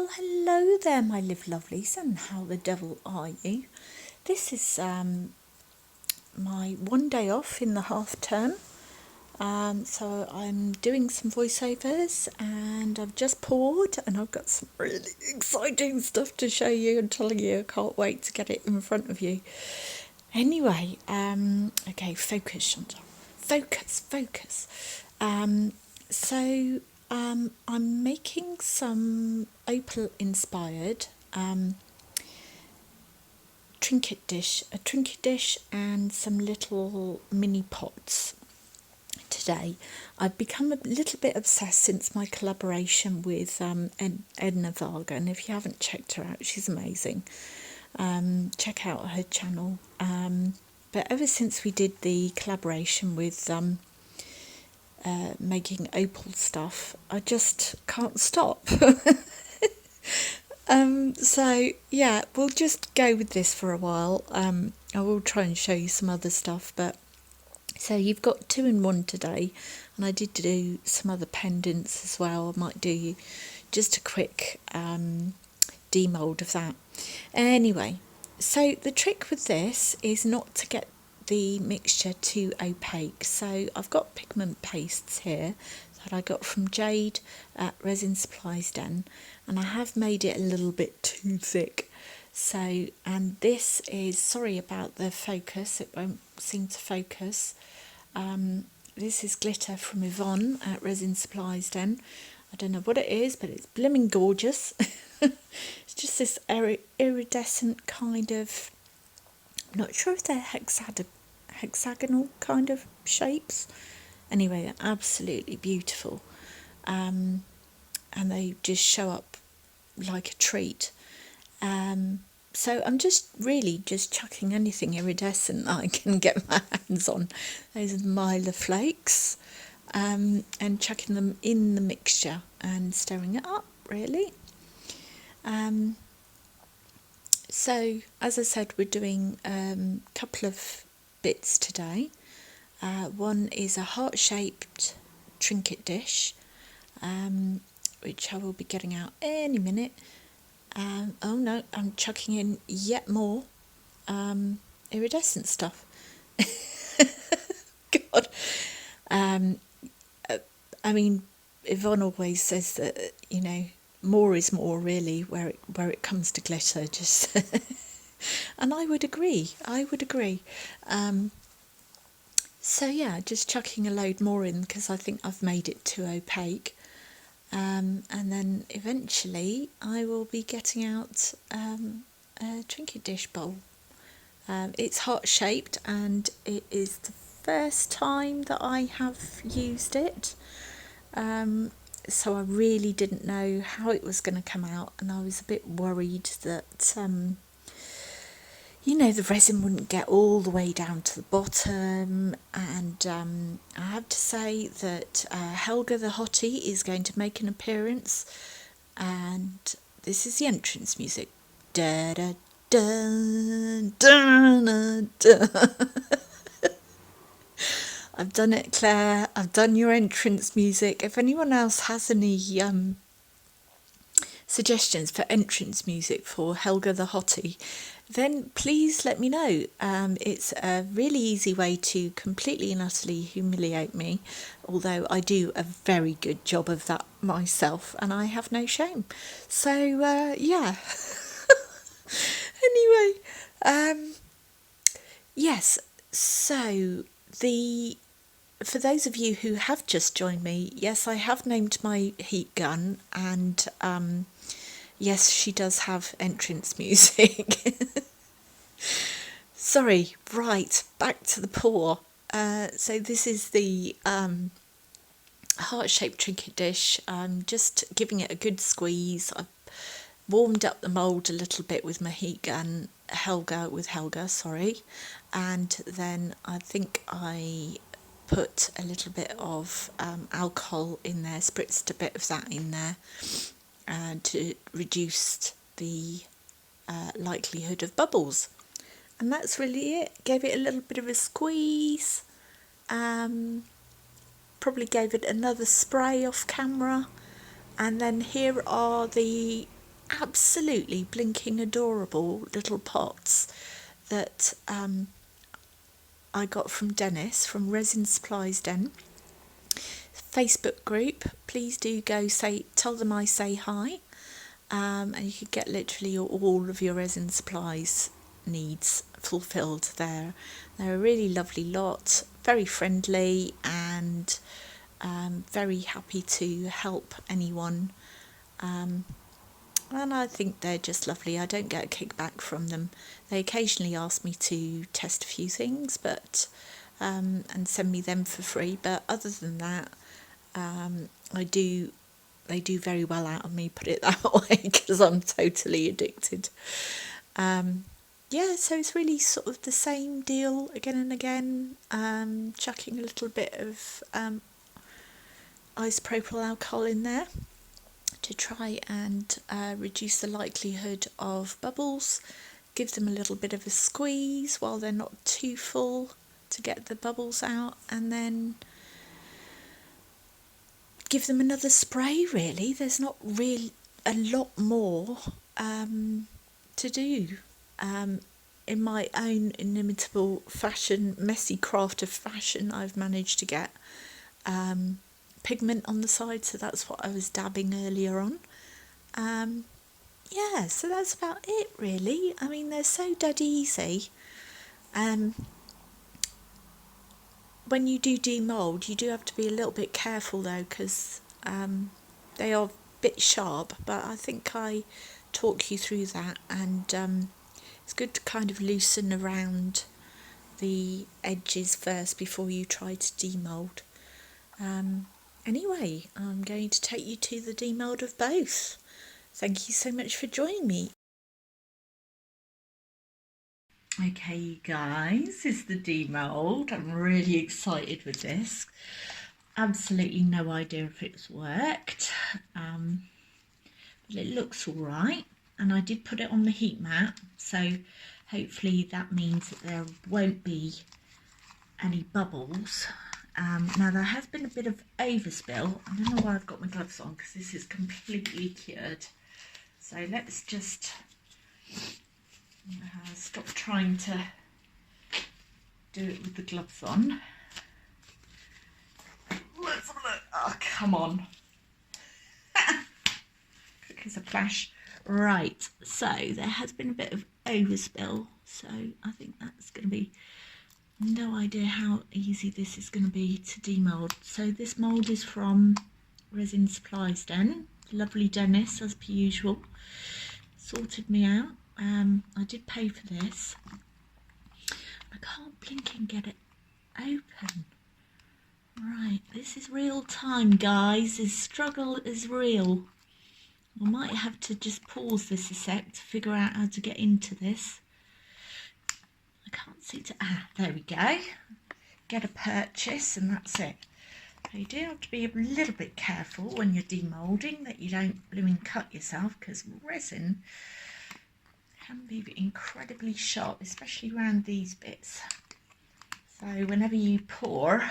Well, hello there, my lovelies, and how the devil are you? This is my one day off in the half term. So I'm doing some voiceovers, and I've just poured, and I've got some really exciting stuff to show you and tell you. I can't wait to get it in front of you. Anyway, okay, focus, Chantal. Focus. I'm making some opal inspired a trinket dish and some little mini pots today. I've become a little bit obsessed since my collaboration with Edna Varga, and if you haven't checked her out, she's amazing. Check out her channel. But ever since we did the collaboration with making opal stuff, I just can't stop. So yeah, we'll just go with this for a while. I will try and show you some other stuff, but so you've got 2-in-1 today, and I did do some other pendants as well. I might do just a quick demold of that. Anyway, so the trick with this is not to get the mixture too opaque. So I've got pigment pastes here that I got from Jade at Resin Supplies Den, and I have made it a little bit too thick. So, and this is, sorry about the focus, it won't seem to focus. This is glitter from Yvonne at Resin Supplies Den. I don't know what it is, but it's blimmin' gorgeous. It's just this iridescent kind of, I'm not sure if they're hexagonal kind of shapes. Anyway, they're absolutely beautiful. And they just show up like a treat. So I'm just really just chucking anything iridescent that I can get my hands on. Those are the Mylar flakes. And chucking them in the mixture and stirring it up, really. So, as I said, we're doing a couple of bits today. One is a heart-shaped trinket dish, which I will be getting out any minute. Oh no, I'm chucking in yet more iridescent stuff. God. I mean, Yvonne always says that, you know, more is more, really, where it comes to glitter. Just and I would agree. So yeah, just chucking a load more in because I think I've made it too opaque. And then eventually I will be getting out a trinket dish bowl. It's heart-shaped, and it is the first time that I have used it. So I really didn't know how it was going to come out, and I was a bit worried that, you know, the resin wouldn't get all the way down to the bottom. And I have to say that Helga the Hottie is going to make an appearance, and this is the entrance music. Da da da da da da. I've done it, Claire. I've done your entrance music. If anyone else has any suggestions for entrance music for Helga the Hottie, then please let me know. It's a really easy way to completely and utterly humiliate me, although I do a very good job of that myself, and I have no shame. So, yeah. Anyway, yes, so for those of you who have just joined me, yes, I have named my heat gun, and yes, she does have entrance music. Sorry, right, back to the pour. So this is the heart-shaped trinket dish. I'm just giving it a good squeeze. I've warmed up the mould a little bit with my heat gun, Helga, sorry. And then I think I put a little bit of alcohol in there, spritzed a bit of that in there to reduce the likelihood of bubbles. And that's really it. Gave it a little bit of a squeeze. Probably gave it another spray off camera. And then here are the absolutely blinking adorable little pots that I got from Dennis from Resin Supplies Den Facebook group. Please do go tell them I say hi, and you could get literally all of your resin supplies needs fulfilled there. They're a really lovely lot, very friendly, and very happy to help anyone. And I think they're just lovely. I don't get a kickback from them. They occasionally ask me to test a few things, but and send me them for free. But other than that, they do very well out of me, put it that way, because I'm totally addicted. Yeah, so it's really sort of the same deal again and again, chucking a little bit of isopropyl alcohol in there to try and reduce the likelihood of bubbles, give them a little bit of a squeeze while they're not too full to get the bubbles out, and then give them another spray. Really, there's not really a lot more to do. In my own inimitable fashion, messy craft of fashion, I've managed to get pigment on the side, so that's what I was dabbing earlier on. Yeah, so that's about it really. I mean, they're so dead easy. When you do demould, you do have to be a little bit careful though, because they are a bit sharp, but I think I talk you through that, and it's good to kind of loosen around the edges first before you try to demould. Anyway, I'm going to take you to the demould of both. Thank you so much for joining me. Okay, you guys, this is the demould. I'm really excited with this. Absolutely no idea if it's worked, but it looks all right. And I did put it on the heat mat, so hopefully that means that there won't be any bubbles. Now there has been a bit of overspill. I don't know why I've got my gloves on, because this is completely cured. So let's just stop trying to do it with the gloves on. Let's have a look. Oh, come on. Quick as a flash. Right, so there has been a bit of overspill, so I think that's going to be, no idea how easy this is going to be to demould. So this mould is from Resin Supplies Den. Lovely Dennis, as per usual, sorted me out. I did pay for this. I can't blink and get it open. Right, this is real time, guys. This struggle is real. I might have to just pause this a sec to figure out how to get into this. I can't see to... there we go. Get a purchase and that's it. You do have to be a little bit careful when you're demoulding that you don't blooming cut yourself, because resin can be incredibly sharp, especially around these bits. So whenever you pour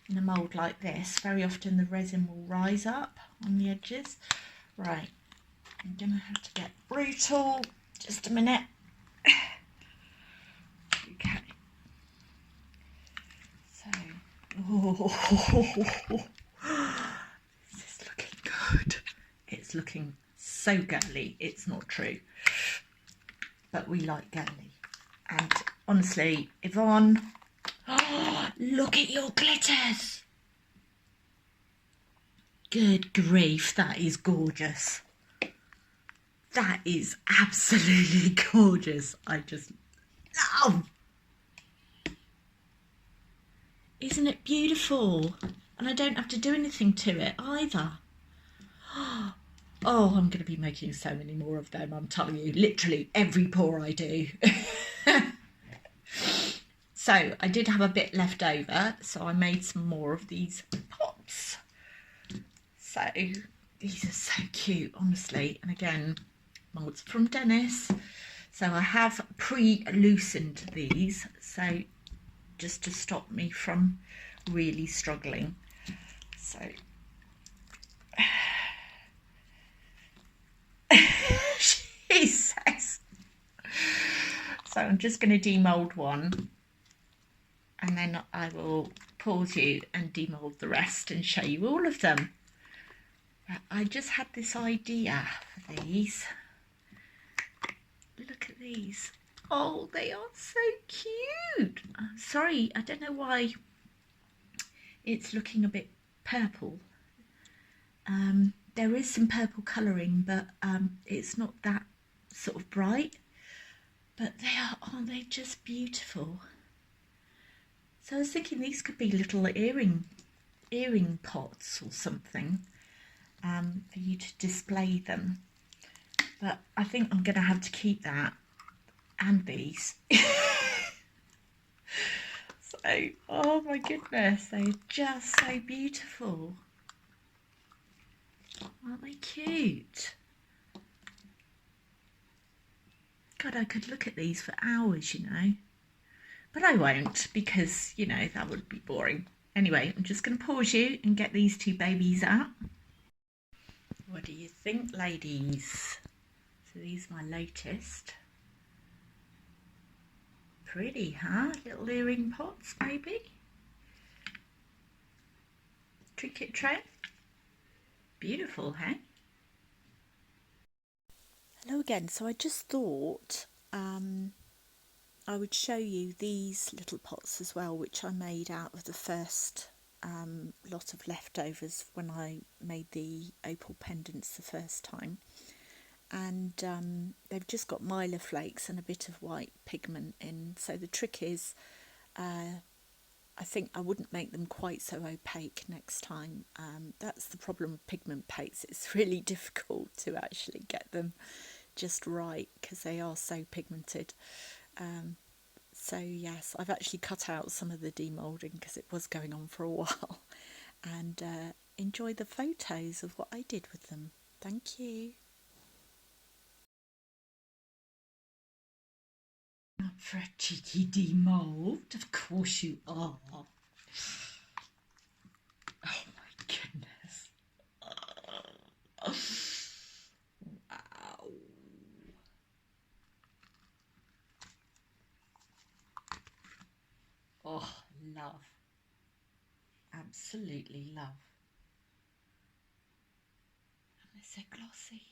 in a mould like this, very often the resin will rise up on the edges. Right, I'm going to have to get brutal. Just a minute. Okay. So, this is looking good. It's looking so girly. It's not true. But we like girly. And honestly, Yvonne, look at your glitters. Good grief, that is gorgeous. That is absolutely gorgeous. I just love. Isn't it beautiful? And I don't have to do anything to it either. Oh, I'm going to be making so many more of them, I'm telling you. Literally every pour I do. So I did have a bit left over, so I made some more of these pots. So these are so cute, honestly. And again, moulds from Dennis. So I have pre-loosened these, so just to stop me from really struggling. So So I'm just going to demold one, and then I will pause you and demold the rest and show you all of them. But I just had this idea for these. Look at these. Oh, they are so cute. Sorry, I don't know why it's looking a bit purple. There is some purple colouring, but it's not that sort of bright. But aren't they just beautiful? So I was thinking these could be little earring pots or something for you to display them. But I think I'm going to have to keep that and these. So, oh my goodness, they're just so beautiful. Aren't they cute? God, I could look at these for hours, you know. But I won't, because, you know, that would be boring. Anyway, I'm just going to pause you and get these two babies out. What do you think, ladies? So these are my latest. Pretty, huh? Little earring pots, maybe. Trinket tray. Beautiful, hey? Hello again. So I just thought I would show you these little pots as well, which I made out of the first lot of leftovers when I made the opal pendants the first time. And they've just got mylar flakes and a bit of white pigment in. So the trick is, I think I wouldn't make them quite so opaque next time. That's the problem with pigment paints. It's really difficult to actually get them just right because they are so pigmented. So yes, I've actually cut out some of the demoulding because it was going on for a while, and enjoy the photos of what I did with them. Thank you. Up for a cheeky demold? Of course you are. Oh my goodness. Oh. Wow. Oh, love. Absolutely love. And they're so glossy.